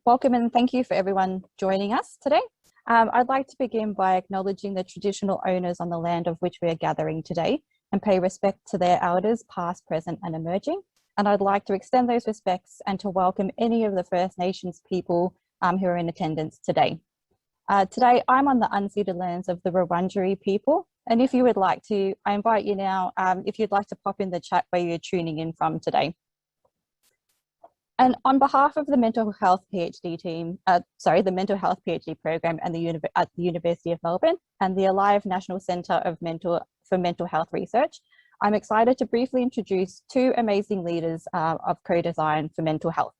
Welcome and thank you for everyone joining us today. I'd like to begin by acknowledging the traditional owners on the land of which we are gathering today and pay respect to their elders past, present and emerging. And I'd like to extend those respects and to welcome any of the First Nations people who are in attendance today. Today I'm on the unceded lands of the Wurundjeri people, and if you would like to, I invite you now, if you'd like to pop in the chat where you're tuning in from today. And on behalf of the Mental Health PhD team, the Mental Health PhD program at the University of Melbourne and the Alive National Centre for Mental Health Research, I'm excited to briefly introduce two amazing leaders of co-design for mental health.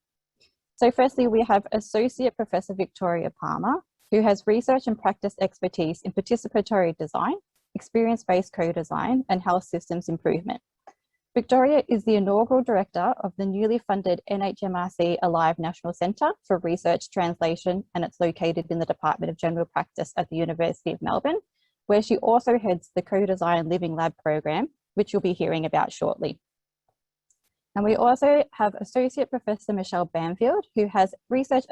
So firstly, we have Associate Professor Victoria Palmer, who has research and practice expertise in participatory design, experience-based co-design and health systems improvement. Victoria is the inaugural director of the newly funded NHMRC Alive National Centre for Research Translation, and it's located in the Department of General Practice at the University of Melbourne, where she also heads the Co-Design Living Lab program, which you'll be hearing about shortly. And we also have Associate Professor Michelle Banfield, who has research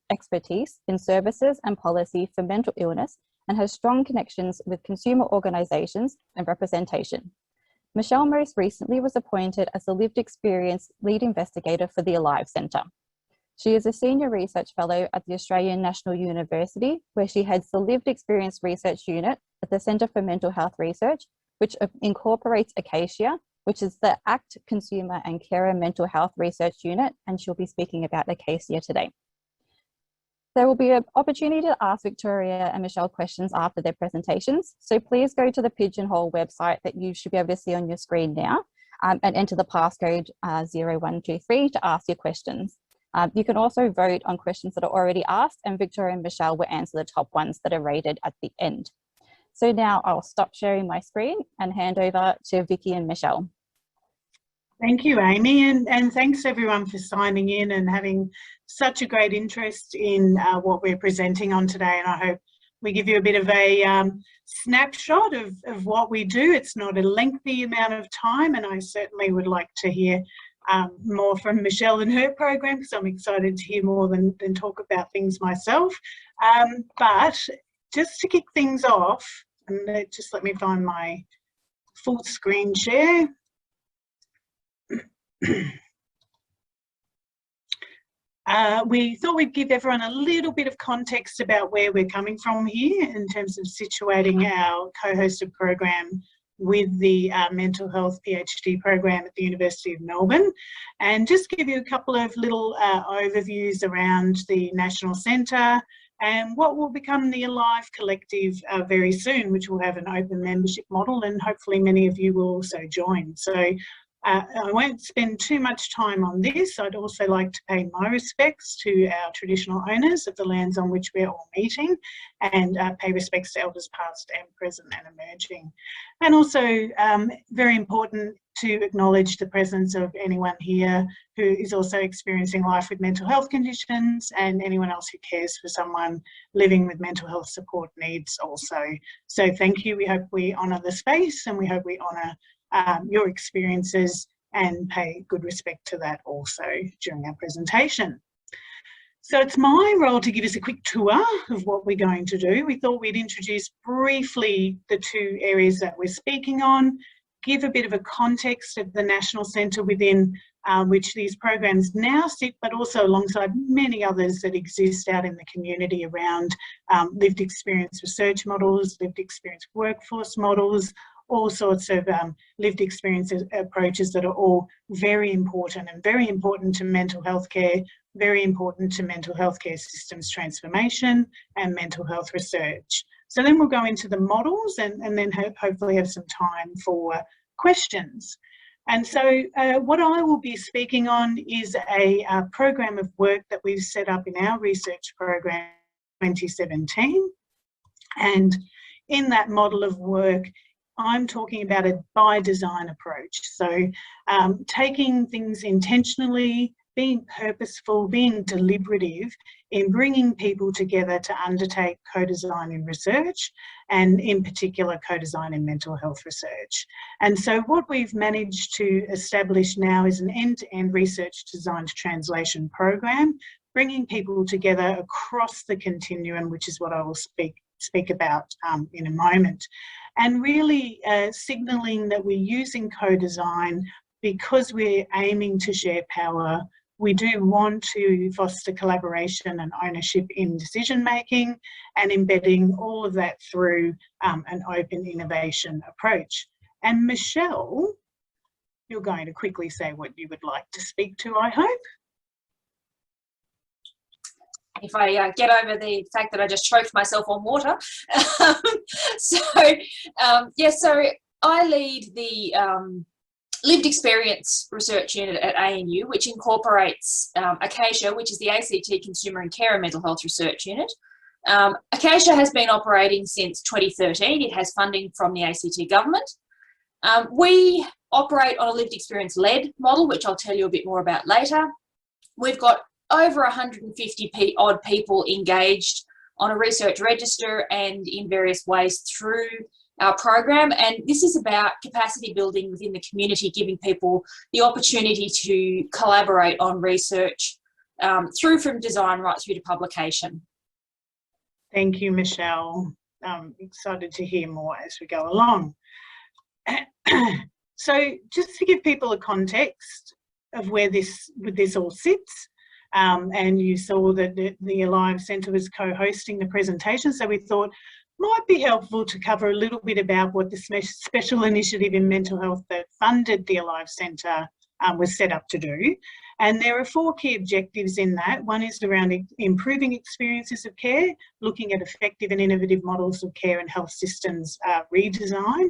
expertise in services and policy for mental illness and has strong connections with consumer organisations and representation. Michelle most recently was appointed as the Lived Experience Lead Investigator for the Alive Centre. She is a Senior Research Fellow at the Australian National University, where she heads the Lived Experience Research Unit at the Centre for Mental Health Research, which incorporates ACACIA, which is the ACT Consumer and Carer Mental Health Research Unit, and she'll be speaking about ACACIA today. There will be an opportunity to ask Victoria and Michelle questions after their presentations, so please go to the Pigeonhole website that you should be able to see on your screen now and enter the passcode 0123 to ask your questions. You can also vote on questions that are already asked, and Victoria and Michelle will answer the top ones that are rated at the end. So now I'll stop sharing my screen and hand over to Vicky and Michelle. Thank you, Amy, and thanks everyone for signing in and having such a great interest in what we're presenting on today. And I hope we give you a bit of a snapshot of what we do. It's not a lengthy amount of time, and I certainly would like to hear more from Michelle and her program, because I'm excited to hear more than talk about things myself. But just to kick things off, and just let me find my full screen share. We thought we'd give everyone a little bit of context about where we're coming from here in terms of situating our co-hosted program with the Mental Health PhD program at the University of Melbourne, and just give you a couple of little overviews around the National Centre and what will become the Alive Collective very soon, which will have an open membership model, and hopefully many of you will also join. So I won't spend too much time on this. I'd also like to pay my respects to our traditional owners of the lands on which we're all meeting, and pay respects to elders past and present and emerging. And also very important to acknowledge the presence of anyone here who is also experiencing life with mental health conditions, and anyone else who cares for someone living with mental health support needs also. So thank you. We hope we honour the space, and we hope we honour your experiences and pay good respect to that also during our presentation. So it's my role to give us a quick tour of what we're going to do. We thought we'd introduce briefly the two areas that we're speaking on, give a bit of a context of the National Centre within which these programs now sit, but also alongside many others that exist out in the community around lived experience research models, lived experience workforce models, all sorts of lived experience approaches that are all very important, and very important to mental health care, very important to mental health care systems transformation and mental health research. So then we'll go into the models and then hopefully have some time for questions. And so what I will be speaking on is a program of work that we've set up in our research program in 2017. And in that model of work, I'm talking about a by design approach. So taking things intentionally, being purposeful, being deliberative in bringing people together to undertake co-design in research, and in particular co-design in mental health research. And so what we've managed to establish now is an end-to-end research design to translation program bringing people together across the continuum, which is what I will speak about in a moment, and really signalling that we're using co-design because we're aiming to share power. We do want to foster collaboration and ownership in decision making and embedding all of that through an open innovation approach. And Michelle, you're going to quickly say what you would like to speak to, I hope. If I get over the fact that I just choked myself on water. So I lead the Lived Experience Research Unit at ANU, which incorporates ACACIA, which is the ACT Consumer and Care and Mental Health Research Unit. ACACIA has been operating since 2013. It has funding from the ACT government. We operate on a lived experience-led model, which I'll tell you a bit more about later. We've got over 150 odd people engaged on a research register and in various ways through our program, and this is about capacity building within the community, giving people the opportunity to collaborate on research through from design right through to publication. Thank you, Michelle. I'm excited to hear more as we go along. So just to give people a context of where this all sits, and you saw that the Alive Centre was co-hosting the presentation, so we thought might be helpful to cover a little bit about what the special initiative in mental health that funded the Alive Centre was set up to do. And there are 4 key objectives in that. One is around improving experiences of care, looking at effective and innovative models of care and health systems redesign,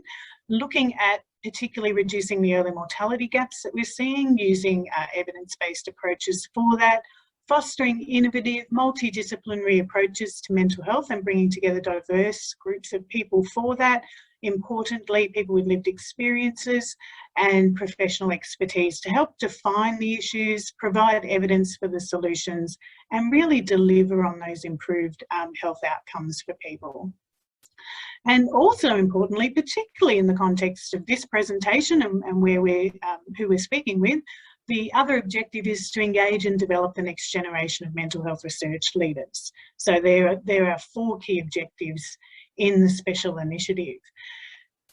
looking at particularly reducing the early mortality gaps that we're seeing, using evidence-based approaches for that, fostering innovative, multidisciplinary approaches to mental health and bringing together diverse groups of people for that. Importantly, people with lived experiences and professional expertise to help define the issues, provide evidence for the solutions, and really deliver on those improved health outcomes for people. And also importantly, particularly in the context of this presentation and where who we're speaking with, the other objective is to engage and develop the next generation of mental health research leaders. So there are 4 key objectives in the special initiative.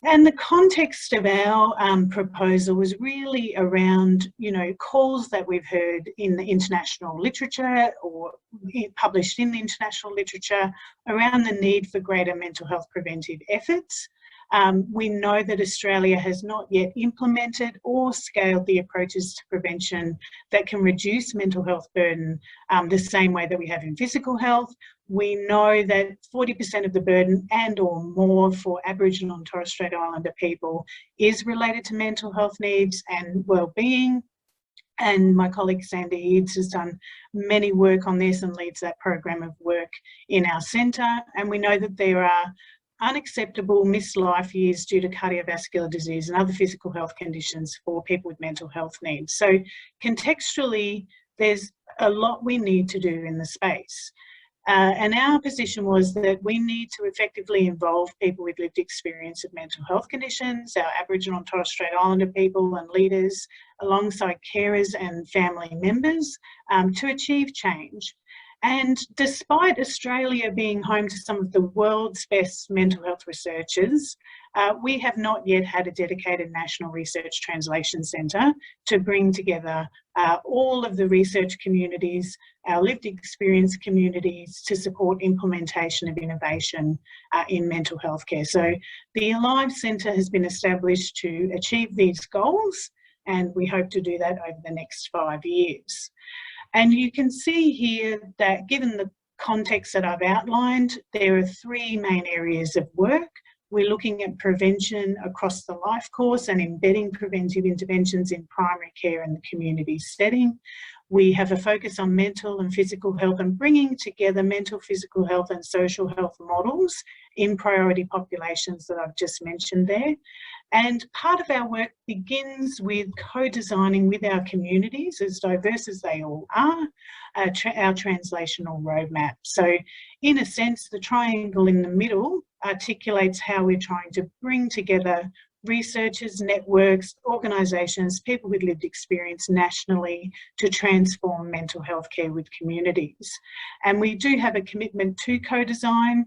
And the context of our proposal was really around, calls that we've heard in the international literature or published in the international literature around the need for greater mental health preventive efforts. We know that Australia has not yet implemented or scaled the approaches to prevention that can reduce mental health burden the same way that we have in physical health. We know that 40% of the burden and or more for Aboriginal and Torres Strait Islander people is related to mental health needs and wellbeing. And my colleague Sandy Eads has done many work on this and leads that program of work in our centre. And we know that there are unacceptable missed life years due to cardiovascular disease and other physical health conditions for people with mental health needs. So contextually, there's a lot we need to do in the space. And our position was that we need to effectively involve people with lived experience of mental health conditions, our Aboriginal and Torres Strait Islander people and leaders, alongside carers and family members to achieve change. And despite Australia being home to some of the world's best mental health researchers, we have not yet had a dedicated National Research Translation Centre to bring together all of the research communities, our lived experience communities to support implementation of innovation in mental health care. So the Alive Centre has been established to achieve these goals, and we hope to do that over the next 5 years. And you can see here that given the context that I've outlined, there are 3 main areas of work. We're looking at prevention across the life course and embedding preventive interventions in primary care and the community setting. We have a focus on mental and physical health and bringing together mental, physical health and social health models in priority populations that I've just mentioned there. And part of our work begins with co-designing with our communities, as diverse as they all are, our translational roadmap. So in a sense, the triangle in the middle articulates how we're trying to bring together researchers, networks, organisations, people with lived experience nationally to transform mental health care with communities. And we do have a commitment to co-design.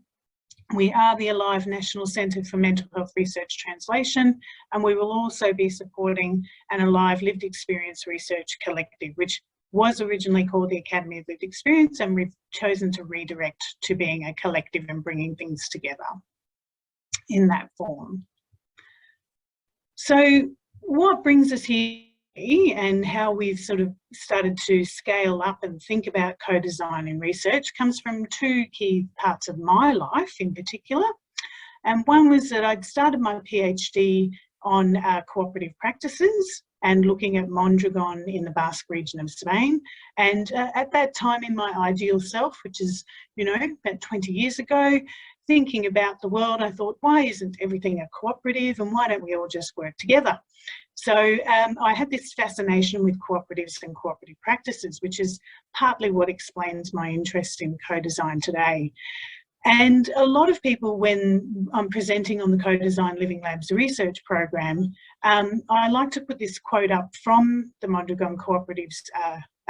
We are the Alive National Centre for Mental Health Research Translation, and we will also be supporting an Alive Lived Experience Research Collective, which was originally called the Academy of Lived Experience, and we've chosen to redirect to being a collective and bringing things together in that form. So what brings us here and how we've sort of started to scale up and think about co-design in research comes from two key parts of my life in particular. And one was that I'd started my PhD on cooperative practices and looking at Mondragon in the Basque region of Spain. And at that time in my ideal self, which is, you know, about 20 years ago, thinking about the world, I thought, why isn't everything a cooperative and why don't we all just work together? So I had this fascination with cooperatives and cooperative practices, which is partly what explains my interest in co-design today. And a lot of people, when I'm presenting on the Co-Design Living Labs research program, I like to put this quote up from the Mondragon Cooperatives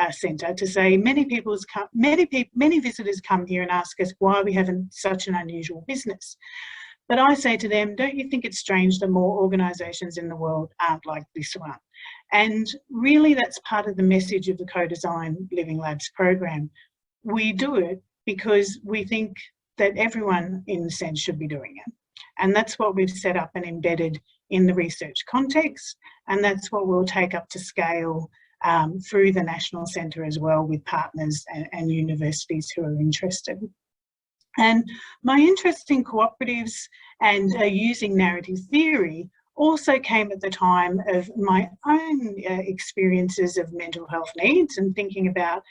Centre to say many visitors come here and ask us why we have such an unusual business. But I say to them, don't you think it's strange that more organisations in the world aren't like this one? And really that's part of the message of the Co-Design Living Labs program. We do it because we think that everyone in the sense should be doing it. And that's what we've set up and embedded in the research context. And that's what we'll take up to scale through the National Centre as well with partners and universities who are interested. And my interest in cooperatives and using narrative theory also came at the time of my own experiences of mental health needs and thinking about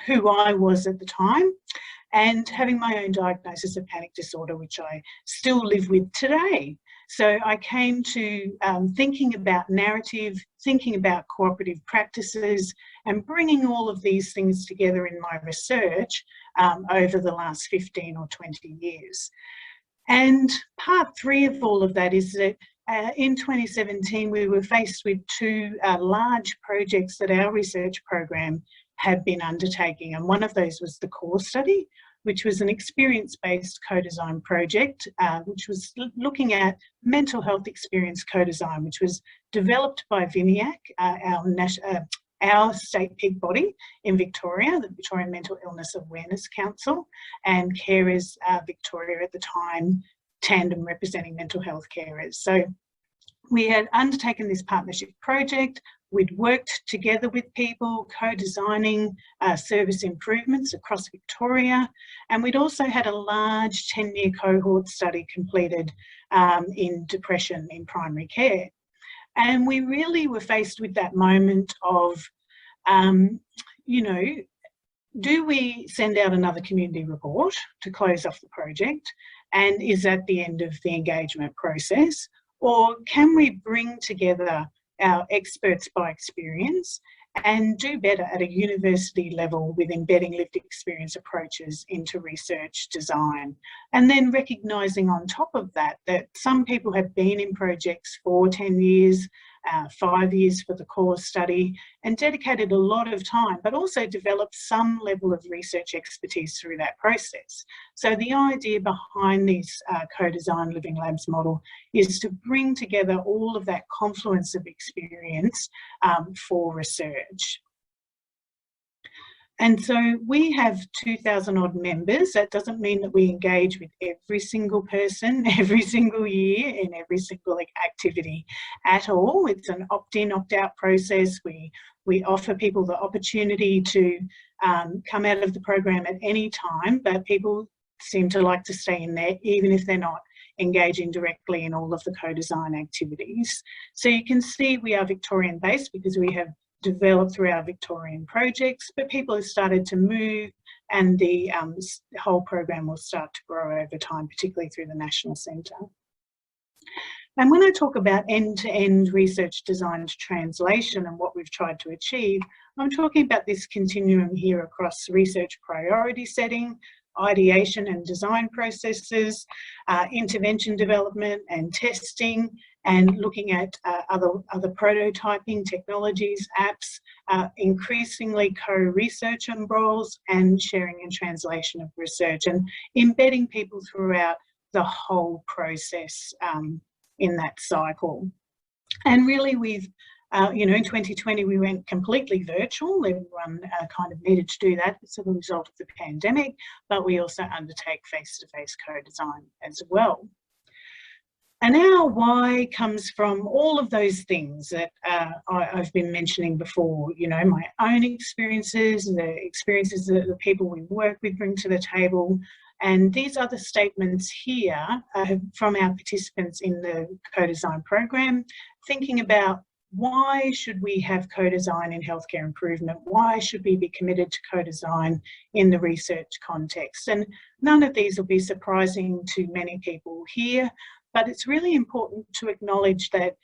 who I was at the time, and having my own diagnosis of panic disorder, which I still live with today. So I came to thinking about narrative, thinking about cooperative practices, and bringing all of these things together in my research over the last 15 or 20 years. And part three of all of that is that in 2017, we were faced with two large projects that our research program had been undertaking. And one of those was the CORE study, which was an experience-based co-design project, which was looking at mental health experience co-design, which was developed by VIMIAC, our state peak body in Victoria, the Victorian Mental Illness Awareness Council, and Carers Victoria at the time, tandem representing mental health carers. So we had undertaken this partnership project. We'd worked together with people, co-designing service improvements across Victoria, and we'd also had a large 10-year cohort study completed in depression in primary care. And we really were faced with that moment of, you know, do we send out another community report to close off the project? And is that the end of the engagement process? Or can we bring together our experts by experience and do better at a university level with embedding lived experience approaches into research design? And then recognising on top of that, that some people have been in projects for 10 years, 5 years for the CORE study, and dedicated a lot of time, but also developed some level of research expertise through that process. So the idea behind this co-design living labs model is to bring together all of that confluence of experience for research. And so we have 2,000 odd members. That doesn't mean that we engage with every single person, every single year, in every single activity at all. It's an opt-in, opt-out process. We offer people the opportunity to come out of the program at any time, but people seem to like to stay in there even if they're not engaging directly in all of the co-design activities. So you can see we are Victorian based because we have developed through our Victorian projects, but people have started to move and the whole program will start to grow over time, particularly through the National Centre. And when I talk about end-to-end research design to translation and what we've tried to achieve, I'm talking about this continuum here across research priority setting, ideation and design processes, intervention development and testing, and looking at other prototyping technologies, apps, increasingly co-research roles, and sharing and translation of research, and embedding people throughout the whole process in that cycle. And really we've, you know, in 2020 we went completely virtual. Everyone kind of needed to do that as a result of the pandemic, but we also undertake face-to-face co-design as well. And our why comes from all of those things that I've been mentioning before, you know, my own experiences, the experiences that the people we work with bring to the table. And these other statements here from our participants in the co-design program, thinking about why should we have co-design in healthcare improvement? Why should we be committed to co-design in the research context? And none of these will be surprising to many people here, but it's really important to acknowledge that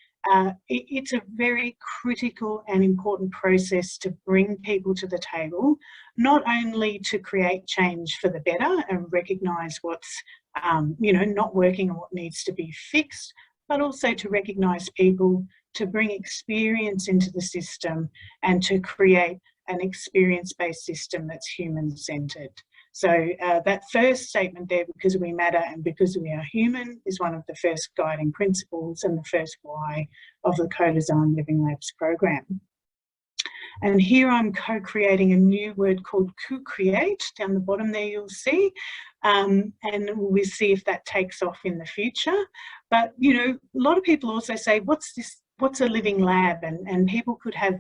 it's a very critical and important process to bring people to the table, not only to create change for the better and recognise what's you know, not working and what needs to be fixed, but also to recognise people, to bring experience into the system and to create an experience-based system that's human-centred. So that first statement there, because we matter and because we are human, is one of the first guiding principles and the first why of the Co-Design Living Labs program. And here I'm co-creating a new word called co-create. Down the bottom there you'll see, and we'll see if that takes off in the future. But, you know, a lot of people also say, what's this? What's a living lab? And people could have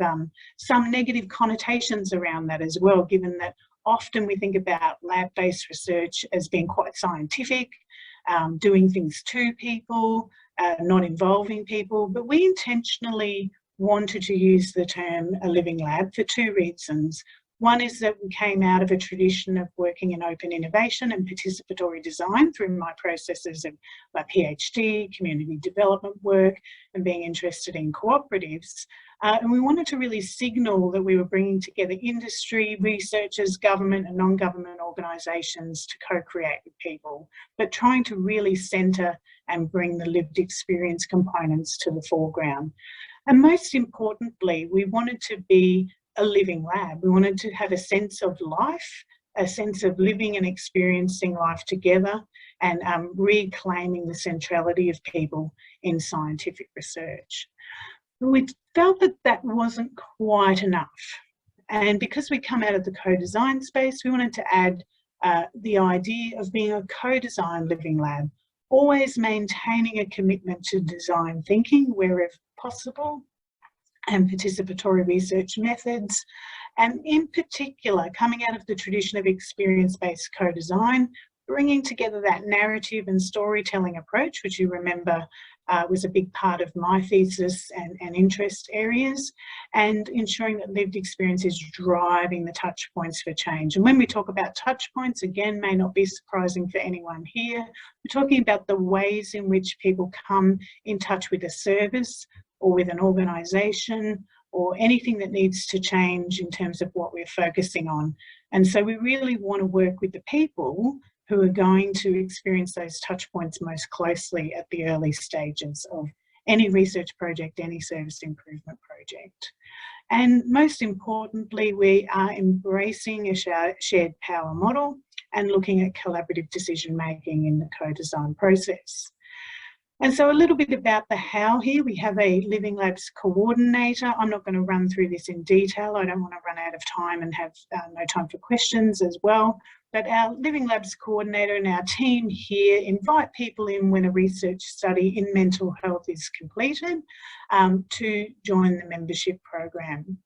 some negative connotations around that as well, given that often we think about lab-based research as being quite scientific, doing things to people, not involving people. But we intentionally wanted to use the term a living lab for two reasons. One is that we came out of a tradition of working in open innovation and participatory design through my processes of my PhD, community development work, and being interested in cooperatives. And we wanted to really signal that we were bringing together industry, researchers, government and non-government organisations to co-create with people, but trying to really centre and bring the lived experience components to the foreground. And most importantly, we wanted to be a living lab. We wanted to have a sense of life, a sense of living and experiencing life together, and reclaiming the centrality of people in scientific research. We felt that that wasn't quite enough. And because we come out of the co-design space, we wanted to add the idea of being a co-design living lab, always maintaining a commitment to design thinking wherever possible, and participatory research methods, and in particular coming out of the tradition of experience-based co-design, bringing together that narrative and storytelling approach, which you remember was a big part of my thesis and interest areas, and ensuring that lived experience is driving the touch points for change. And when we talk about touch points, again, may not be surprising for anyone here, we're talking about the ways in which people come in touch with a service or with an organisation or anything that needs to change in terms of what we're focusing on. And so we really want to work with the people who are going to experience those touch points most closely at the early stages of any research project, any service improvement project. And most importantly, we are embracing a shared power model and looking at collaborative decision making in the co-design process. And so a little bit about the how here. We have a Living Labs coordinator. I'm not going to run through this in detail. I don't want to run out of time and have no time for questions as well. But our Living Labs coordinator and our team here invite people in when a research study in mental health is completed to join the membership program.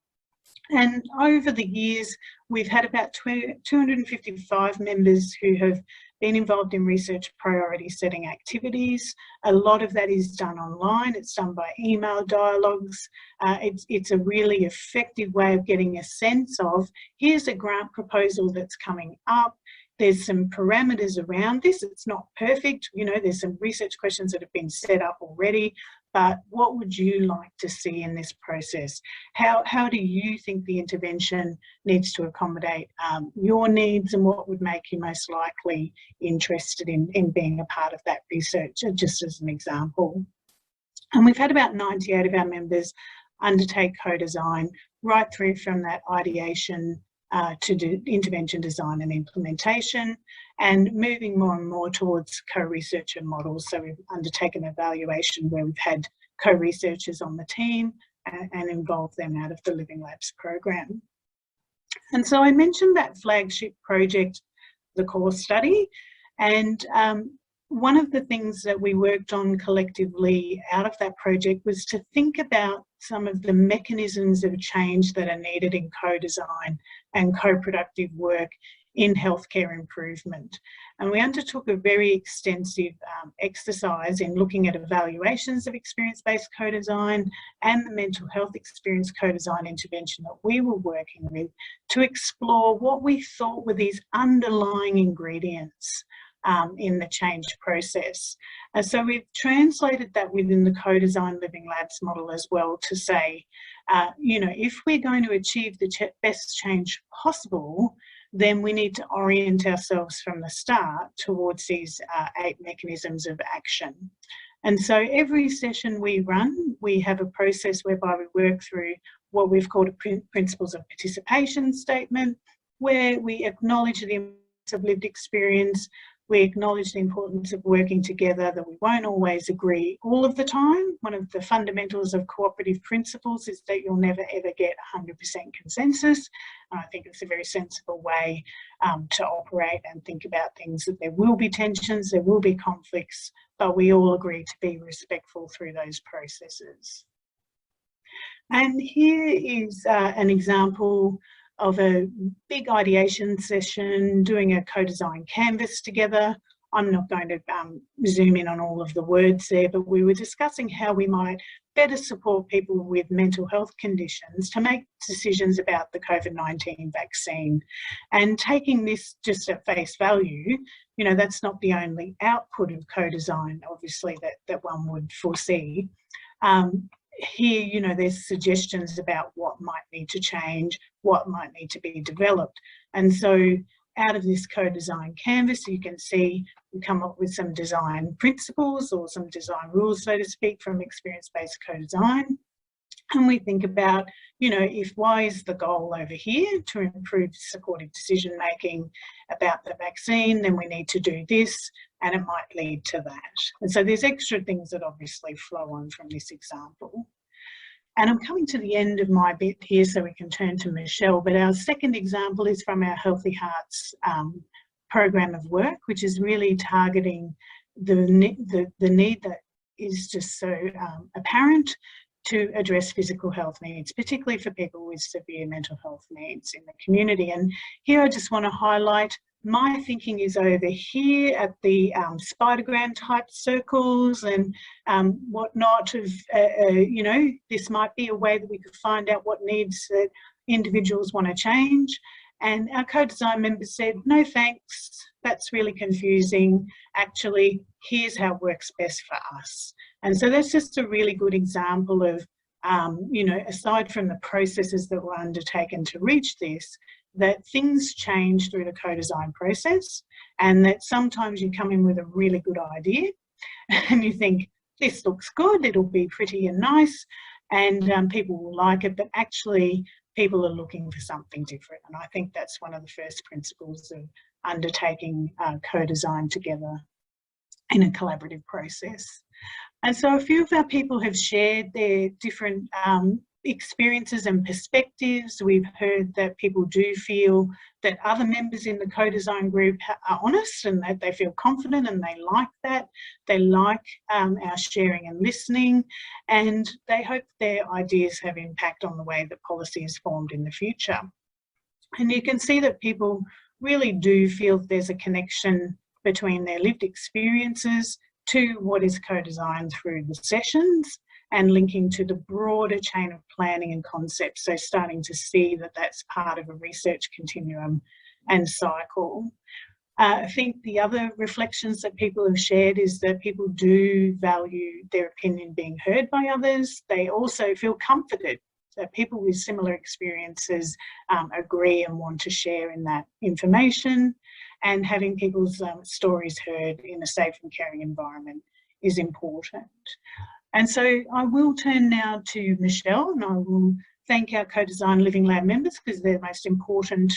And over the years, we've had about 255 members who have been involved in research priority setting activities. A lot of that is done online. It's done by email dialogues. It's a really effective way of getting a sense of, here's a grant proposal that's coming up. There's some parameters around this. It's not perfect. You know, there's some research questions that have been set up already, but what would you like to see in this process? How do you think the intervention needs to accommodate your needs, and what would make you most likely interested in being a part of that research, just as an example? And we've had about 98 of our members undertake co-design right through from that ideation to intervention design and implementation, and moving more and more towards co-researcher models. So we've undertaken evaluation where we've had co-researchers on the team and involved them out of the Living Labs program. And so I mentioned that flagship project, the core study, and one of the things that we worked on collectively out of that project was to think about some of the mechanisms of change that are needed in co-design and co-productive work in healthcare improvement. And we undertook a very extensive exercise in looking at evaluations of experience-based co-design and the mental health experience co-design intervention that we were working with to explore what we thought were these underlying ingredients in the change process. And so we've translated that within the co-design Living Labs model as well to say, you know, if we're going to achieve the best change possible, then we need to orient ourselves from the start towards these 8 mechanisms of action. And so every session we run, we have a process whereby we work through what we've called a principles of participation statement, where we acknowledge the importance of lived experience. We acknowledge the importance of working together, that we won't always agree all of the time. One of the fundamentals of cooperative principles is that you'll never ever get 100% consensus. And I think it's a very sensible way to operate and think about things, that there will be tensions, there will be conflicts, but we all agree to be respectful through those processes. And here is an example of a big ideation session, doing a co-design canvas together. I'm not going to zoom in on all of the words there, but we were discussing how we might better support people with mental health conditions to make decisions about the COVID-19 vaccine. And taking this just at face value, you know, that's not the only output of co-design, obviously, that one would foresee. Here, you know, there's suggestions about what might need to change, what might need to be developed. And so out of this co-design canvas, you can see we come up with some design principles or some design rules, so to speak, from experience-based co-design. And we think about, you know, if Y is the goal over here to improve supportive decision-making about the vaccine, then we need to do this, and it might lead to that. And so there's extra things that obviously flow on from this example. And I'm coming to the end of my bit here so we can turn to Michelle, but our second example is from our Healthy Hearts program of work, which is really targeting the need that is just so apparent to address physical health needs, particularly for people with severe mental health needs in the community. And here I just want to highlight my thinking is over here at the spidergram type circles and whatnot of, you know, this might be a way that we could find out what needs that individuals want to change. And our co-design members said, no thanks, that's really confusing. Actually, here's how it works best for us. And so that's just a really good example of, you know, aside from the processes that were undertaken to reach this, that things change through the co-design process, and that sometimes you come in with a really good idea and you think, this looks good, it'll be pretty and nice, and people will like it, but actually people are looking for something different. And I think that's one of the first principles of undertaking co-design together in a collaborative process. And so a few of our people have shared their different experiences and perspectives. We've heard that people do feel that other members in the co-design group are honest and that they feel confident, and they like that. They like our sharing and listening, and they hope their ideas have impact on the way that policy is formed in the future. And you can see that people really do feel there's a connection between their lived experiences to what is co-designed through the sessions, and linking to the broader chain of planning and concepts. So starting to see that that's part of a research continuum and cycle. I think the other reflections that people have shared is that people do value their opinion being heard by others. They also feel comforted that people with similar experiences agree and want to share in that information, and having people's stories heard in a safe and caring environment is important. And so I will turn now to Michelle, and I will thank our co-design Living Lab members, because they're the most important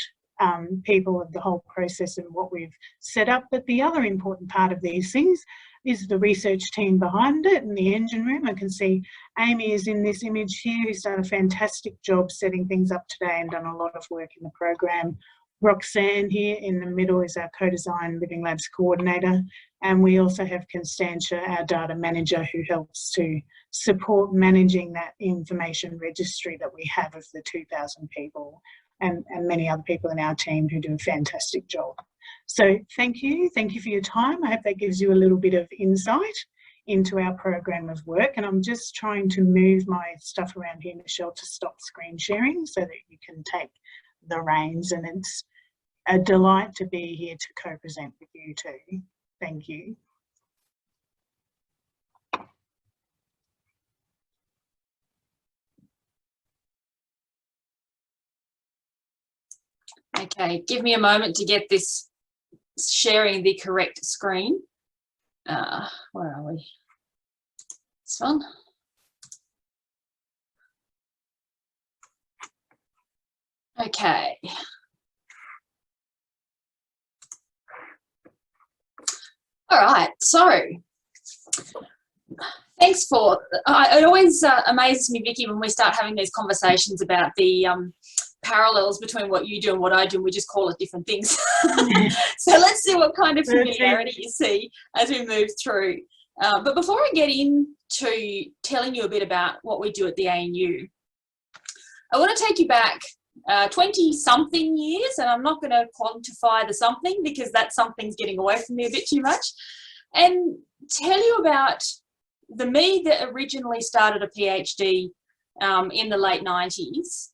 people of the whole process and what we've set up. But the other important part of these things is the research team behind it and the engine room. I can see Amy is in this image here, who's done a fantastic job setting things up today and done a lot of work in the program. Roxanne here in the middle is our co-design Living Labs coordinator. And we also have Constantia, our data manager, who helps to support managing that information registry that we have of the 2,000 people, and many other people in our team who do a fantastic job. So thank you for your time. I hope that gives you a little bit of insight into our program of work. And I'm just trying to move my stuff around here, Michelle, to stop screen sharing so that you can take the reins. And it's a delight to be here to co-present with you too. Thank you. Okay, give me a moment to get this sharing the correct screen. Where are we? This one. Okay. All right, so thanks for, it always amazes me, Vicky, when we start having these conversations about the parallels between what you do and what I do, and we just call it different things. So let's see what kind of familiarity you see as we move through. But before I get into telling you a bit about what we do at the ANU, I want to take you back 20-something years, and I'm not going to quantify the something because that something's getting away from me a bit too much, and tell you about the me that originally started a PhD in the late 90s.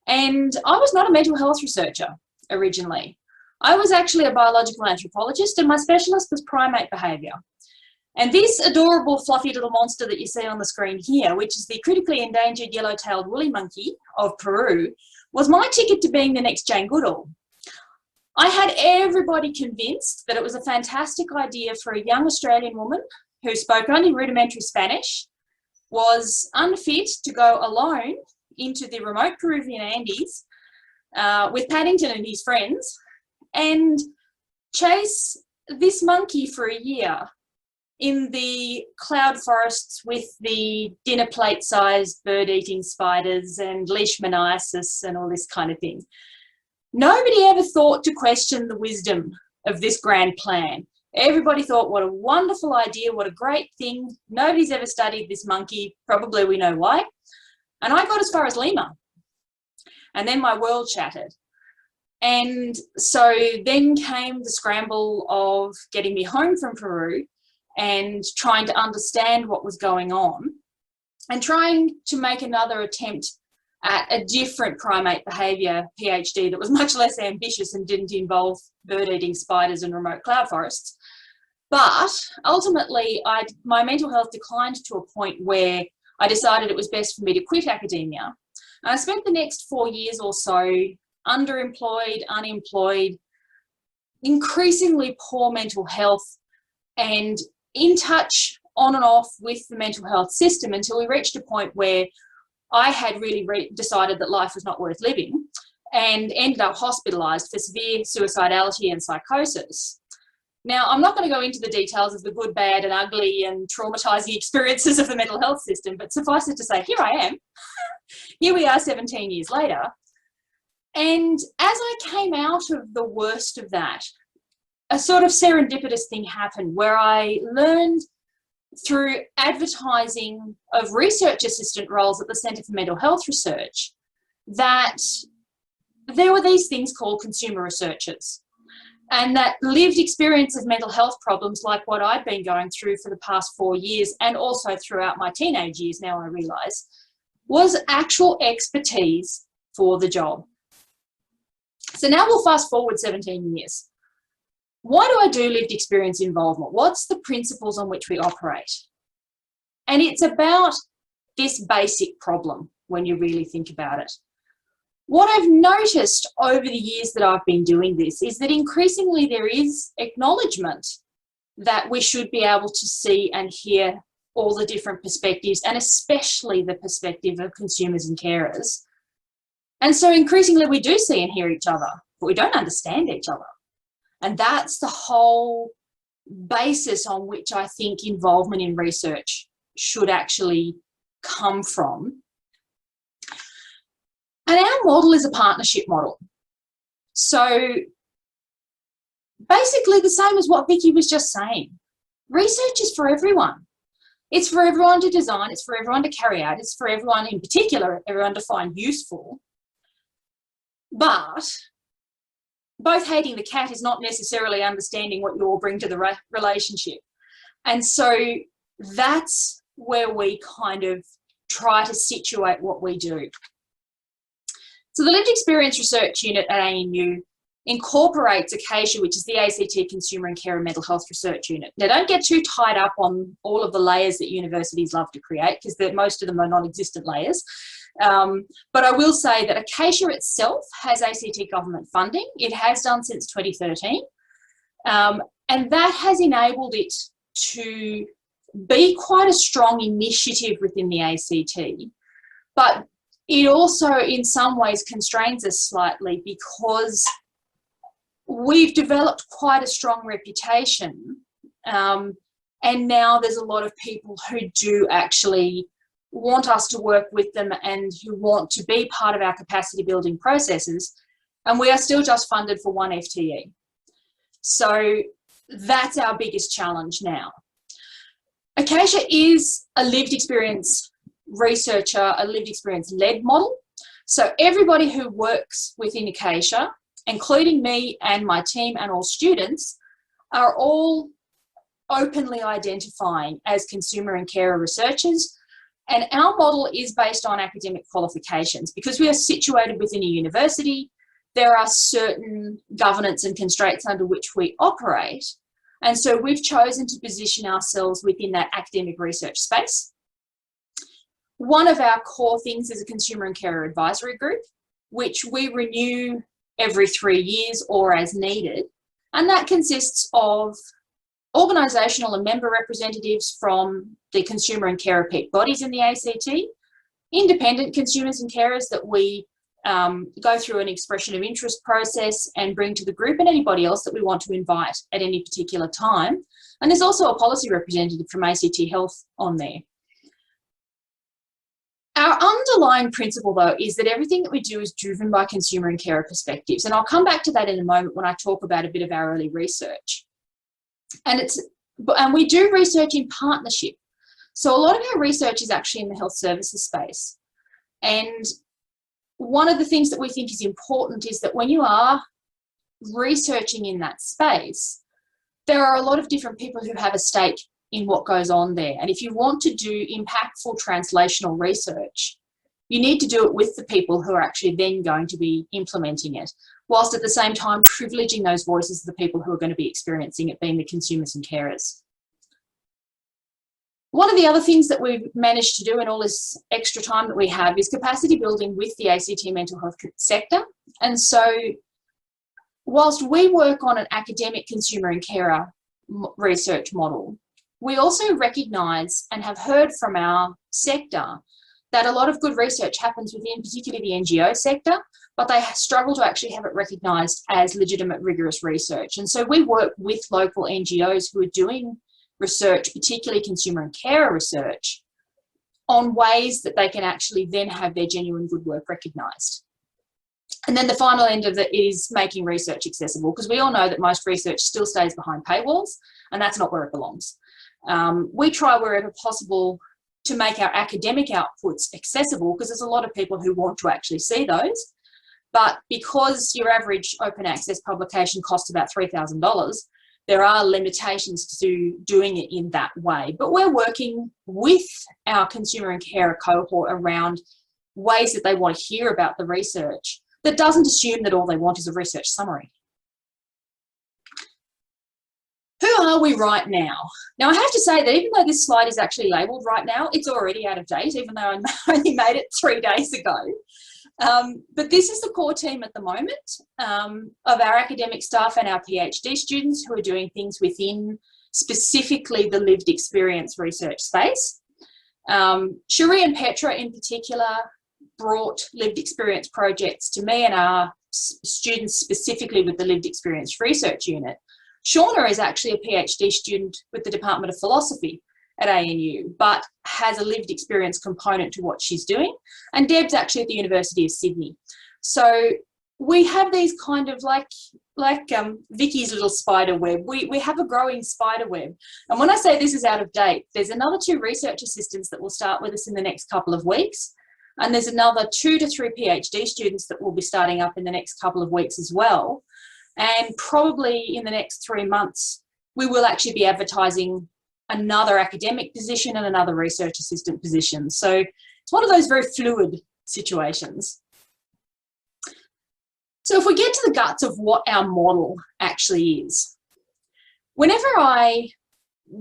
And I was not a mental health researcher originally. I was actually a biological anthropologist, and my specialist was primate behaviour. And this adorable fluffy little monster that you see on the screen here, which is the critically endangered yellow-tailed woolly monkey of Peru, was my ticket to being the next Jane Goodall. I had everybody convinced that it was a fantastic idea for a young Australian woman who spoke only rudimentary Spanish, was unfit to go alone into the remote Peruvian Andes with Paddington and his friends and chase this monkey for a year in the cloud forests with the dinner plate sized bird eating spiders and leishmaniasis and all this kind of thing. Nobody ever thought to question the wisdom of this grand plan. Everybody thought, what a wonderful idea, what a great thing. Nobody's ever studied this monkey, probably we know why. And I got as far as Lima. And then my world shattered. And so then came the scramble of getting me home from Peru and trying to understand what was going on and trying to make another attempt at a different primate behaviour PhD that was much less ambitious and didn't involve bird-eating spiders and remote cloud forests. But ultimately, my mental health declined to a point where I decided it was best for me to quit academia. And I spent the next 4 years or so underemployed, unemployed, increasingly poor mental health, and in touch on and off with the mental health system until we reached a point where I had really decided that life was not worth living and ended up hospitalised for severe suicidality and psychosis. Now, I'm not going to go into the details of the good, bad and ugly and traumatising experiences of the mental health system, but suffice it to say, here I am. Here we are 17 years later. And as I came out of the worst of that, a sort of serendipitous thing happened where I learned through advertising of research assistant roles at the Centre for Mental Health Research that there were these things called consumer researchers, and that lived experience of mental health problems like what I'd been going through for the past 4 years and also throughout my teenage years, now I realise, was actual expertise for the job. So now we'll fast forward 17 years. why do I do lived experience involvement? What's the principles on which we operate? And it's about this basic problem when you really think about it. What I've noticed over the years that I've been doing this is that increasingly there is acknowledgement that we should be able to see and hear all the different perspectives, and especially the perspective of consumers and carers. And so increasingly we do see and hear each other, but we don't understand each other. And that's the whole basis on which I think involvement in research should actually come from. And our model is a partnership model. So basically the same as what Vicky was just saying. Research is for everyone. It's for everyone to design, it's for everyone to carry out, it's for everyone in particular, everyone to find useful. But both hating the cat is not necessarily understanding what you all bring to the relationship. And so that's where we kind of try to situate what we do. So the Lived Experience Research Unit at ANU incorporates ACACIA, which is the ACT Consumer and Care and Mental Health Research Unit. Now, don't get too tied up on all of the layers that universities love to create, because most of them are non-existent layers. But I will say that ACACIA itself has ACT government funding. It has done since 2013. And that has enabled it to be quite a strong initiative within the ACT. But it also, in some ways, constrains us slightly because we've developed quite a strong reputation. And now there's a lot of people who do actually want us to work with them and who want to be part of our capacity building processes. And we are still just funded for 1 FTE. So that's our biggest challenge now. ACACIA is a lived experience researcher, a lived experience led model. So everybody who works within ACACIA, including me and my team and all students, are all openly identifying as consumer and carer researchers. And our model is based on academic qualifications. Because we are situated within a university, there are certain governance and constraints under which we operate. And so we've chosen to position ourselves within that academic research space. One of our core things is a consumer and carer advisory group, which we renew every 3 years or as needed. And that consists of organisational and member representatives from the consumer and carer peak bodies in the ACT, independent consumers and carers that we go through an expression of interest process and bring to the group, and anybody else that we want to invite at any particular time. And there's also a policy representative from ACT Health on there. Our underlying principle, though, is that everything that we do is driven by consumer and carer perspectives. And I'll come back to that in a moment when I talk about a bit of our early research. And we do research in partnership. So a lot of our research is actually in the health services space. And one of the things that we think is important is that when you are researching in that space, there are a lot of different people who have a stake in what goes on there. And if you want to do impactful translational research, you need to do it with the people who are actually then going to be implementing it, whilst at the same time privileging those voices of the people who are going to be experiencing it, being the consumers and carers. One of the other things that we've managed to do in all this extra time that we have is capacity building with the ACT mental health sector. And so whilst we work on an academic consumer and carer research model, we also recognise and have heard from our sector that a lot of good research happens within particularly the NGO sector, but they struggle to actually have it recognised as legitimate, rigorous research. And so we work with local NGOs who are doing research, particularly consumer and carer research, on ways that they can actually then have their genuine good work recognised. And then the final end of it is making research accessible, because we all know that most research still stays behind paywalls, and that's not where it belongs. We try wherever possible to make our academic outputs accessible, because there's a lot of people who want to actually see those. But because your average open access publication costs about $3,000, there are limitations to doing it in that way. But we're working with our consumer and carer cohort around ways that they want to hear about the research that doesn't assume that all they want is a research summary. are we right now? Now, I have to say that even though this slide is actually labelled right now, it's already out of date, even though I only made it 3 days ago. But this is the core team at the moment of our academic staff and our PhD students who are doing things within specifically the lived experience research space. Cherie and Petra in particular brought lived experience projects to me and our students specifically with the lived experience research unit. Shauna is actually a PhD student with the Department of Philosophy at ANU, but has a lived experience component to what she's doing. And Deb's actually at the University of Sydney. So we have these kind of like Vicky's little spider web. We have a growing spider web. And when I say this is out of date, there's another 2 research assistants that will start with us in the next couple of weeks. And there's another 2 to 3 PhD students that will be starting up in the next couple of weeks as well. And probably in the next 3 months, we will actually be advertising another academic position and another research assistant position. So it's one of those very fluid situations. So if we get to the guts of what our model actually is, whenever I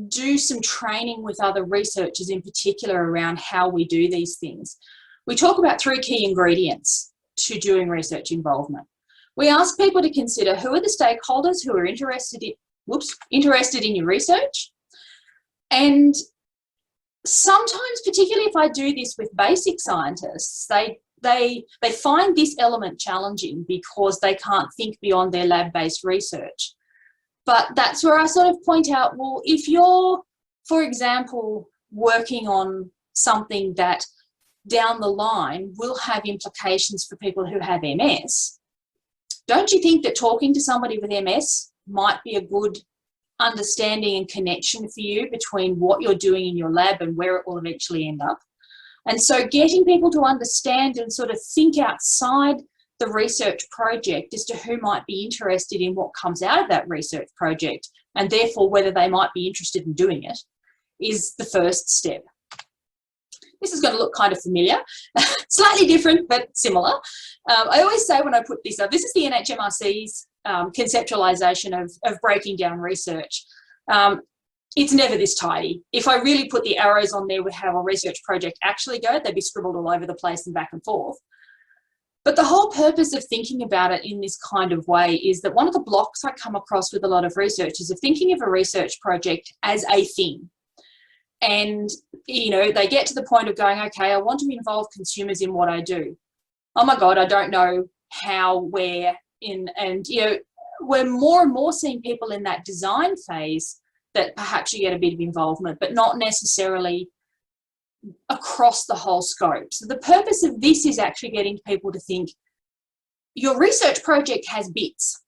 do some training with other researchers in particular around how we do these things, we talk about 3 key ingredients to doing research involvement. We ask people to consider who are the stakeholders who are interested in your research. And sometimes, particularly if I do this with basic scientists, they find this element challenging because they can't think beyond their lab-based research. But that's where I sort of point out, well, if you're, for example, working on something that down the line will have implications for people who have MS, don't you think that talking to somebody with MS might be a good understanding and connection for you between what you're doing in your lab and where it will eventually end up? And so getting people to understand and sort of think outside the research project as to who might be interested in what comes out of that research project, and therefore whether they might be interested in doing it, is the first step. This is going to look kind of familiar, slightly different, but similar. I always say when I put this up, this is the NHMRC's conceptualisation of breaking down research. It's never this tidy. If I really put the arrows on there with how a research project actually go, they'd be scribbled all over the place and back and forth. But the whole purpose of thinking about it in this kind of way is that one of the blocks I come across with a lot of researchers of thinking of a research project as a thing. And, you know, they get to the point of going, okay, I want to involve consumers in what I do. Oh my God, I don't know how, where, and, you know, we're more and more seeing people in that design phase that perhaps you get a bit of involvement, but not necessarily across the whole scope. So the purpose of this is actually getting people to think your research project has bits,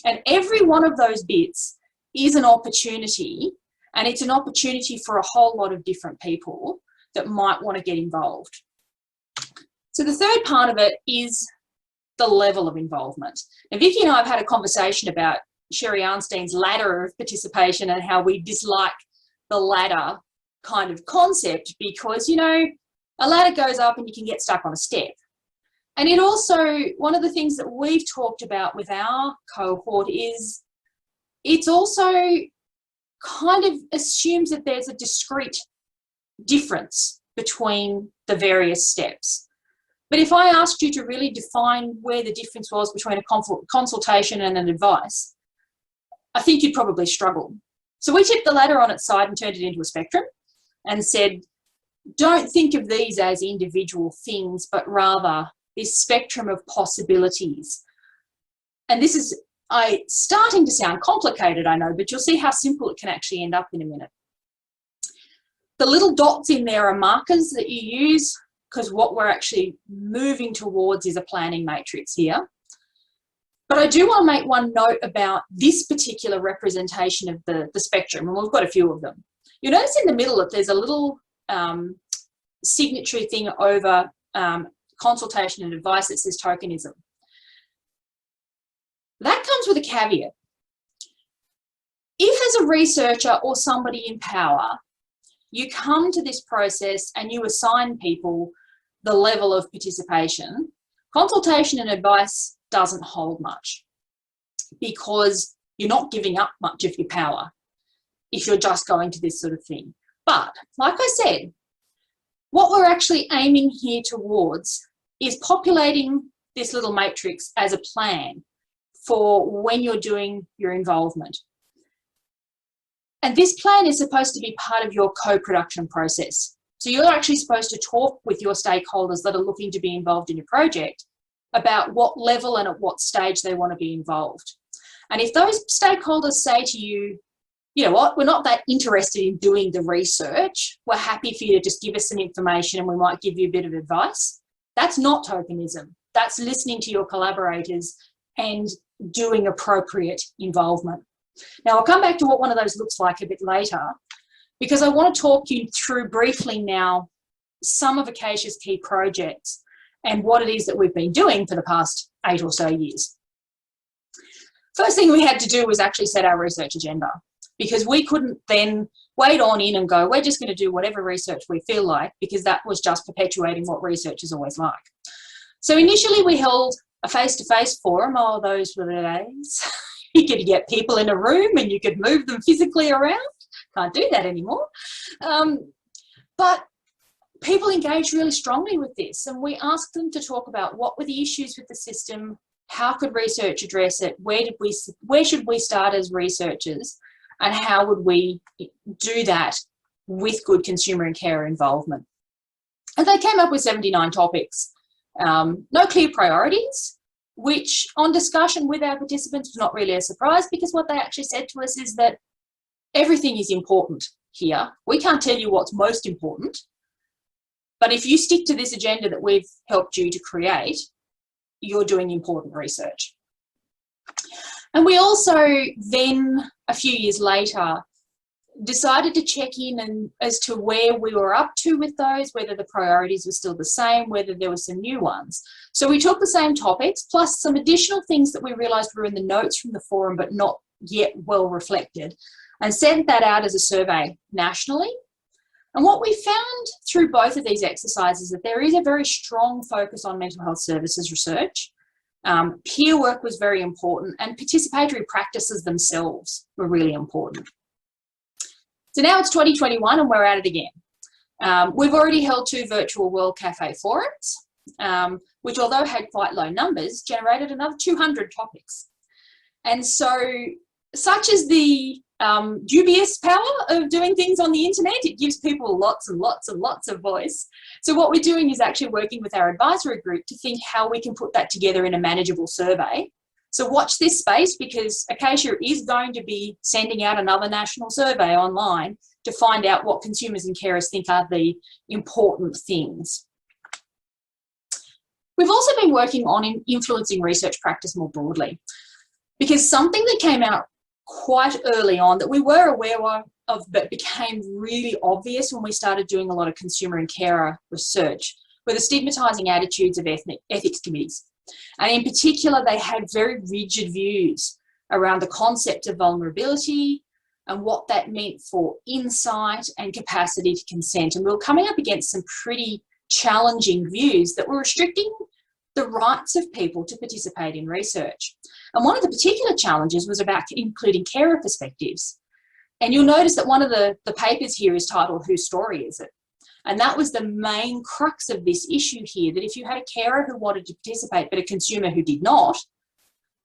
and every one of those bits is an opportunity. And it's an opportunity for a whole lot of different people that might want to get involved. So the third part of it is the level of involvement. Now, Vicky and I have had a conversation about Sherry Arnstein's ladder of participation and how we dislike the ladder kind of concept because, you know, a ladder goes up and you can get stuck on a step. And it also, one of the things that we've talked about with our cohort is it's also kind of assumes that there's a discrete difference between the various steps. But if I asked you to really define where the difference was between a consultation and an advice, I think you'd probably struggle. So we tipped the ladder on its side and turned it into a spectrum and said, don't think of these as individual things, but rather this spectrum of possibilities. And this is starting to sound complicated, I know, but you'll see how simple it can actually end up in a minute. The little dots in there are markers that you use because what we're actually moving towards is a planning matrix here. But I do want to make one note about this particular representation of the spectrum, and we've got a few of them. You'll notice in the middle that there's a little signatory thing over consultation and advice that says tokenism. That comes with a caveat. If as a researcher or somebody in power, you come to this process and you assign people the level of participation, consultation and advice doesn't hold much because you're not giving up much of your power. if you're just going to this sort of thing. But like I said, what we're actually aiming here towards is populating this little matrix as a plan for when you're doing your involvement. And this plan is supposed to be part of your co-production process. So you're actually supposed to talk with your stakeholders that are looking to be involved in your project about what level and at what stage they want to be involved. And if those stakeholders say to you, you know what, we're not that interested in doing the research, we're happy for you to just give us some information and we might give you a bit of advice, that's not tokenism. That's listening to your collaborators and doing appropriate involvement. Now, I'll come back to what one of those looks like a bit later, because I want to talk you through briefly now some of ACACIA's key projects and what it is that we've been doing for the past 8 or so years. First thing we had to do was actually set our research agenda, because we couldn't then wade on in and go, we're just going to do whatever research we feel like, because that was just perpetuating what research is always like. So initially we held a face-to-face forum. Oh, those were the days. You could get people in a room and you could move them physically around. Can't do that anymore. But people engaged really strongly with this, and we asked them to talk about what were the issues with the system, how could research address it, where should we start as researchers, and how would we do that with good consumer and carer involvement. And they came up with 79 topics. No clear priorities, which on discussion with our participants was not really a surprise, because what they actually said to us is that everything is important here. We can't tell you what's most important, but if you stick to this agenda that we've helped you to create, you're doing important research. And we also then, a few years later, decided to check in as to where we were up to with those, whether the priorities were still the same, whether there were some new ones. So we took the same topics, plus some additional things that we realised were in the notes from the forum but not yet well reflected, and sent that out as a survey nationally. And what we found through both of these exercises is that there is a very strong focus on mental health services research. Peer work was very important, and participatory practices themselves were really important. So now it's 2021 and we're at it again. We've already held 2 virtual World Cafe forums, which, although had quite low numbers, generated another 200 topics. And so, such is the dubious power of doing things on the internet. It gives people lots and lots and lots of voice. So what we're doing is actually working with our advisory group to think how we can put that together in a manageable survey. So watch this space, because ACACIA is going to be sending out another national survey online to find out what consumers and carers think are the important things. We've also been working on influencing research practice more broadly, because something that came out quite early on that we were aware of but became really obvious when we started doing a lot of consumer and carer research were the stigmatising attitudes of ethics committees. And in particular, they had very rigid views around the concept of vulnerability and what that meant for insight and capacity to consent. And we were coming up against some pretty challenging views that were restricting the rights of people to participate in research. And one of the particular challenges was about including carer perspectives. And you'll notice that one of the papers here is titled, "Whose Story Is It?" And that was the main crux of this issue here, that if you had a carer who wanted to participate but a consumer who did not,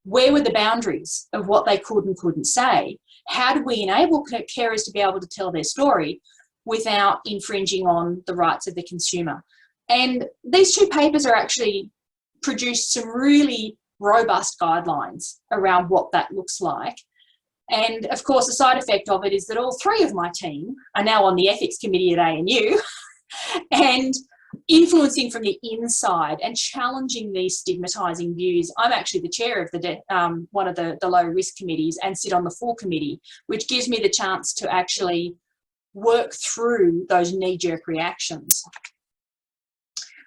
where were the boundaries of what they could and couldn't say? How do we enable carers to be able to tell their story without infringing on the rights of the consumer? And these 2 papers are actually produced some really robust guidelines around what that looks like. And of course, the side effect of it is that all 3 of my team are now on the ethics committee at ANU and influencing from the inside and challenging these stigmatising views. I'm actually the chair of one of the low risk committees and sit on the full committee, which gives me the chance to actually work through those knee-jerk reactions.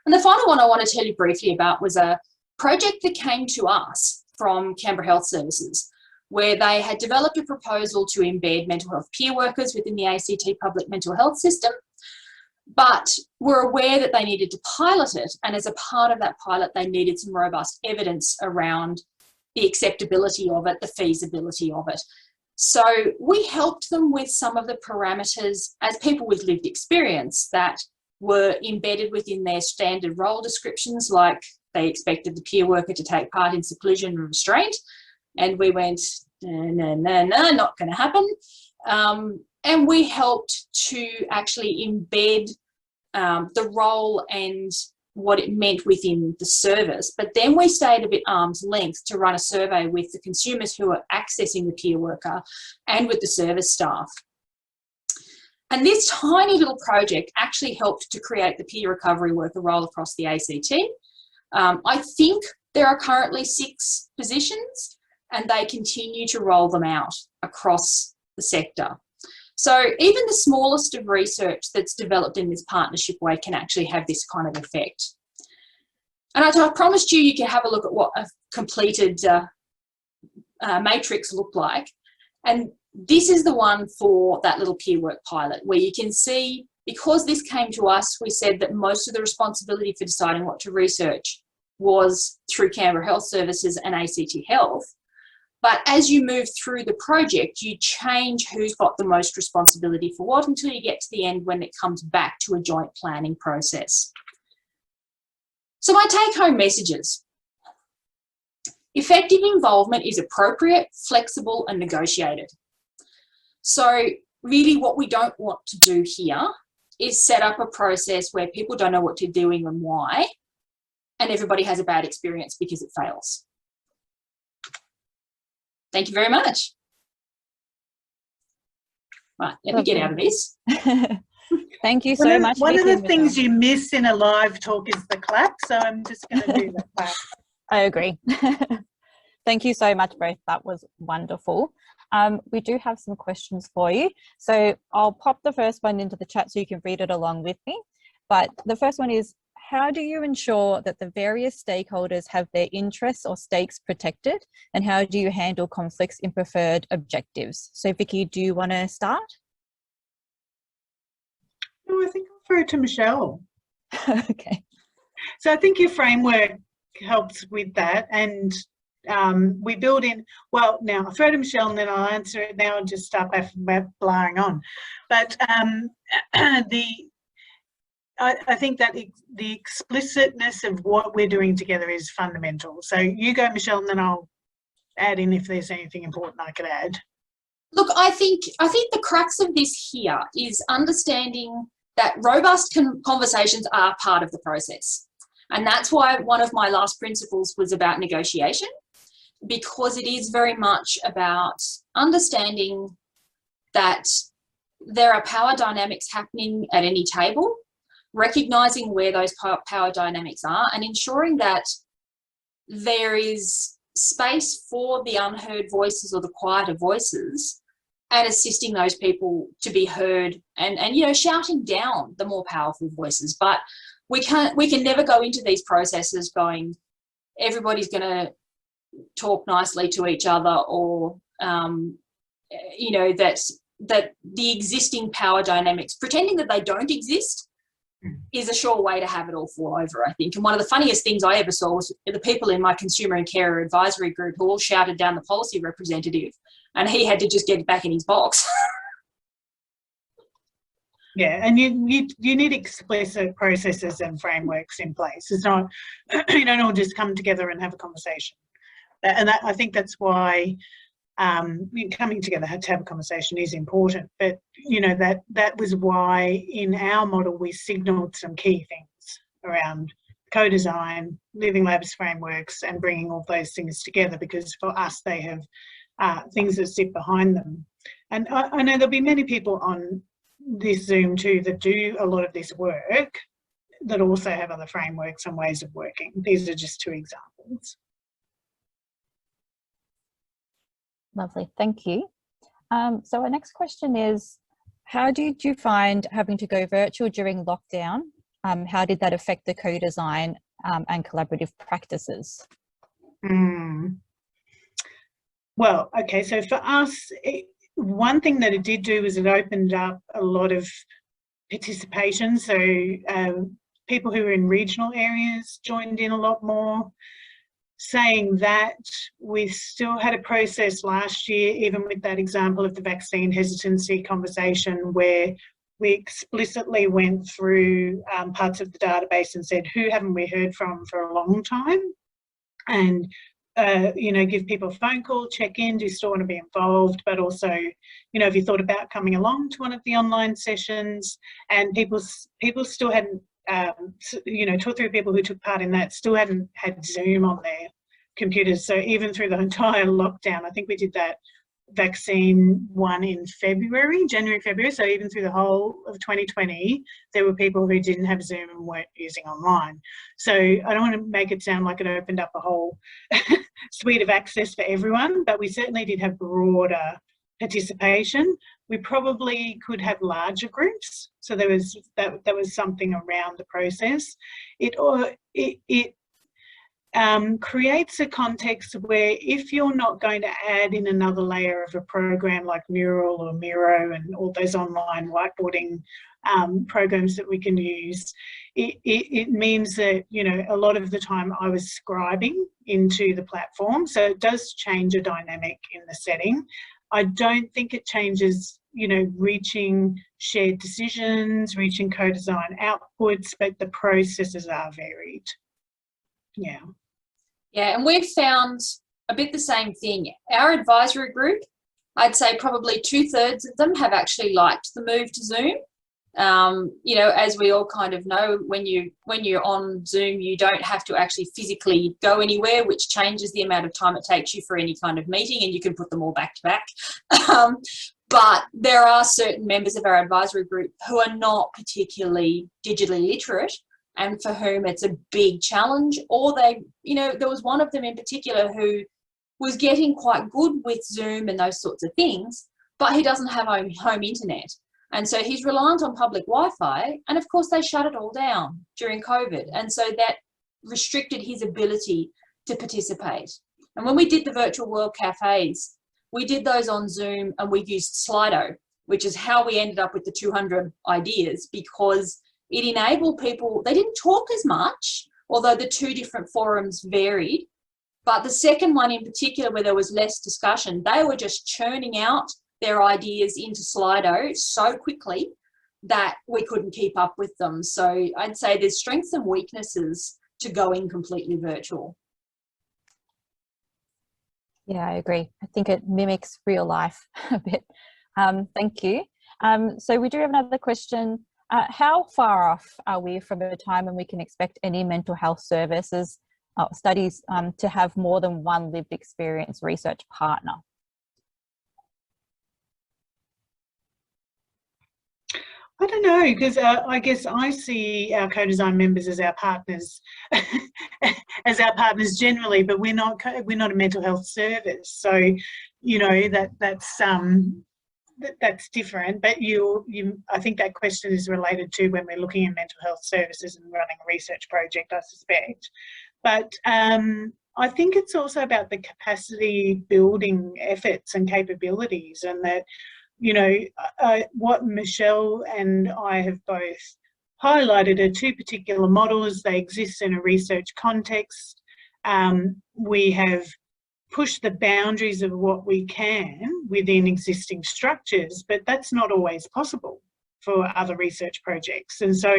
And the final one I want to tell you briefly about was a project that came to us from Canberra Health Services, where they had developed a proposal to embed mental health peer workers within the ACT public mental health system, but were aware that they needed to pilot it, and as a part of that pilot they needed some robust evidence around the acceptability of it, the feasibility of it. So we helped them with some of the parameters as people with lived experience that were embedded within their standard role descriptions, like they expected the peer worker to take part in seclusion and restraint. And we went, no, not going to happen. And we helped to actually embed the role and what it meant within the service. But then we stayed a bit arm's length to run a survey with the consumers who are accessing the peer worker and with the service staff. And this tiny little project actually helped to create the peer recovery worker role across the ACT. I think there are currently 6 positions, and they continue to roll them out across the sector. So even the smallest of research that's developed in this partnership way can actually have this kind of effect. And I promised you can have a look at what a completed matrix looked like. And this is the one for that little peer work pilot, where you can see, because this came to us, we said that most of the responsibility for deciding what to research was through Canberra Health Services and ACT Health. But as you move through the project, you change who's got the most responsibility for what until you get to the end when it comes back to a joint planning process. So my take-home messages. Effective involvement is appropriate, flexible, and negotiated. So really what we don't want to do here is set up a process where people don't know what they're doing and why, and everybody has a bad experience because it fails. Thank you very much. Right, let me get out of this. Thank you so much. One of the things you miss in a live talk is the clap, so I'm just going to do the clap. I agree. Thank you so much, both. That was wonderful. We do have some questions for you. So I'll pop the first one into the chat so you can read it along with me. But the first one is, how do you ensure that the various stakeholders have their interests or stakes protected? And how do you handle conflicts in preferred objectives? So Vicky, do you want to start? No, I think I'll throw it to Michelle. Okay. So I think your framework helps with that, and we build in, well, now I'll throw to Michelle and then I'll answer it now and just start blaring on. But I think that the explicitness of what we're doing together is fundamental. So you go, Michelle, and then I'll add in if there's anything important I could add. Look, I think the crux of this here is understanding that robust conversations are part of the process. And that's why one of my last principles was about negotiation, because it is very much about understanding that there are power dynamics happening at any table, recognising where those power dynamics are, and ensuring that there is space for the unheard voices or the quieter voices, and assisting those people to be heard, and you know, shouting down the more powerful voices. But we can never go into these processes going, everybody's going to talk nicely to each other, or you know, that the existing power dynamics, pretending that they don't exist, is a sure way to have it all fall over, I think. And one of the funniest things I ever saw was the people in my consumer and carer advisory group who all shouted down the policy representative, and he had to just get back in his box. Yeah, and you need explicit processes and frameworks in place. It's not, you don't all just come together and have a conversation. And I think that's why coming together to have a conversation is important. But you know, that was why in our model we signalled some key things around co-design, living labs frameworks, and bringing all those things together, because for us they have things that sit behind them. And I know there'll be many people on this Zoom too that do a lot of this work that also have other frameworks and ways of working. These are just 2 examples. Lovely, thank you. So our next question is, how did you find having to go virtual during lockdown? How did that affect the co-design and collaborative practices? Well, okay, so for us, one thing that it did do was it opened up a lot of participation. So people who were in regional areas joined in a lot more. saying that, we still had a process last year, even with that example of the vaccine hesitancy conversation, where we explicitly went through parts of the database and said, who haven't we heard from for a long time? And, you know, give people a phone call, check in, do you still want to be involved? But also, you know, have you thought about coming along to one of the online sessions? And people still hadn't, you know, 2 or 3 people who took part in that still hadn't had Zoom on their computers. So even through the entire lockdown, I think we did that vaccine one in February, January, February. So even through the whole of 2020, there were people who didn't have Zoom and weren't using online. So I don't want to make it sound like it opened up a whole suite of access for everyone, but we certainly did have broader participation. We probably could have larger groups. So there was that was something around the process. It creates a context where if you're not going to add in another layer of a program like Mural or Miro and all those online whiteboarding programs that we can use, it means that, you know, a lot of the time I was scribing into the platform. So it does change a dynamic in the setting. I don't think it changes, you know, reaching shared decisions, reaching co-design outputs, but the processes are varied. Yeah. Yeah, and we've found a bit the same thing. Our advisory group, I'd say probably 2/3 of them have actually liked the move to Zoom. You know, as we all kind of know, when you're on Zoom, you don't have to actually physically go anywhere, which changes the amount of time it takes you for any kind of meeting, and you can put them all back to back. But there are certain members of our advisory group who are not particularly digitally literate, and for whom it's a big challenge, or they, you know, there was one of them in particular who was getting quite good with Zoom and those sorts of things, but he doesn't have home internet. And so he's reliant on public Wi-Fi, and of course they shut it all down during COVID. And so that restricted his ability to participate. And when we did the virtual world cafes, we did those on Zoom, and we used Slido, which is how we ended up with the 200 ideas, because it enabled people, they didn't talk as much, although the 2 different forums varied. But the second one in particular, where there was less discussion, they were just churning out their ideas into Slido so quickly that we couldn't keep up with them. So I'd say there's strengths and weaknesses to going completely virtual. Yeah, I agree. I think it mimics real life a bit. Thank you. So we do have another question. How far off are we from a time when we can expect any mental health services studies to have more than one lived experience research partner? I don't know, because I guess I see our co-design members as our partners, as our partners generally, but we're not a mental health service. So, you know, that's different. But I think that question is related to when we're looking at mental health services and running a research project, I suspect. But I think it's also about the capacity building efforts and capabilities, and that, you know, what Michelle and I have both highlighted are 2 particular models. They exist in a research context. We have pushed the boundaries of what we can within existing structures, but that's not always possible for other research projects. And so,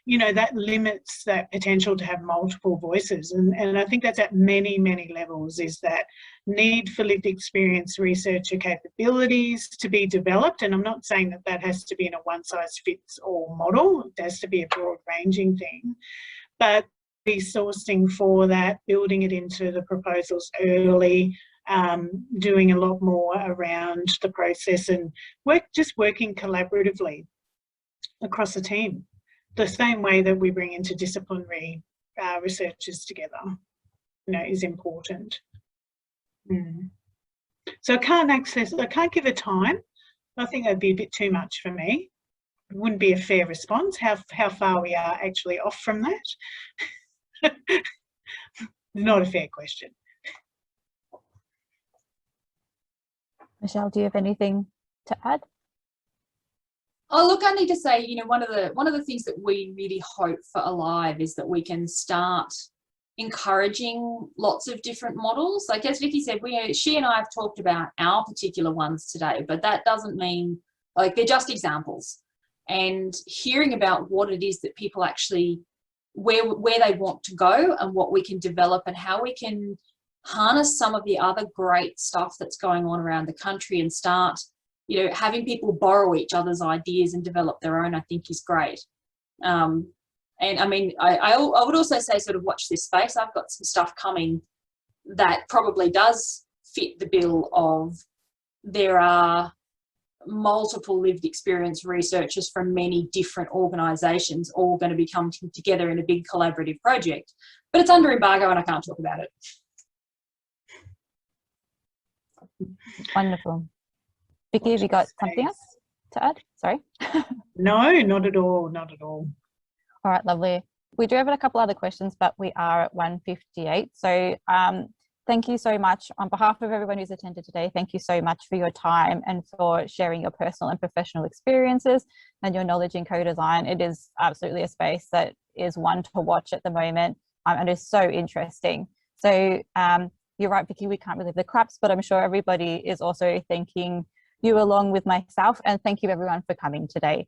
you know, that limits that potential to have multiple voices. And I think that's at many, many levels, is that need for lived experience researcher capabilities to be developed. And I'm not saying that that has to be in a one-size-fits-all model. It has to be a broad-ranging thing. But resourcing for that, building it into the proposals early, doing a lot more around the process, and just working collaboratively across the team, the same way that we bring interdisciplinary researchers together, you know, is important. So I can't give a time. I think that'd be a bit too much for me. It wouldn't be a fair response, how far we are actually off from that. Not a fair question. Michelle, do you have anything to add? Oh, look, I need to say, you know, one of the things that we really hope for Alive is that we can start encouraging lots of different models. Like as Vicky said, she and I have talked about our particular ones today, but that doesn't mean, like, they're just examples. And hearing about what it is that people actually, where they want to go and what we can develop and how we can harness some of the other great stuff that's going on around the country and start, you know, having people borrow each other's ideas and develop their own, I think is great. And I mean, I would also say sort of watch this space. I've got some stuff coming that probably does fit the bill of, there are multiple lived experience researchers from many different organisations all going to be coming together in a big collaborative project. But it's under embargo and I can't talk about it. Wonderful. Vicky, have you got something else to add? Sorry. No, not at all, not at all. All right, lovely. We do have a couple other questions, but we are at 1:58. So thank you so much on behalf of everyone who's attended today. Thank you so much for your time and for sharing your personal and professional experiences and your knowledge in co-design. It is absolutely a space that is one to watch at the moment, and it's so interesting. So you're right, Vicky, we can't relive the craps, but I'm sure everybody is also thanking you along with myself, and thank you everyone for coming today.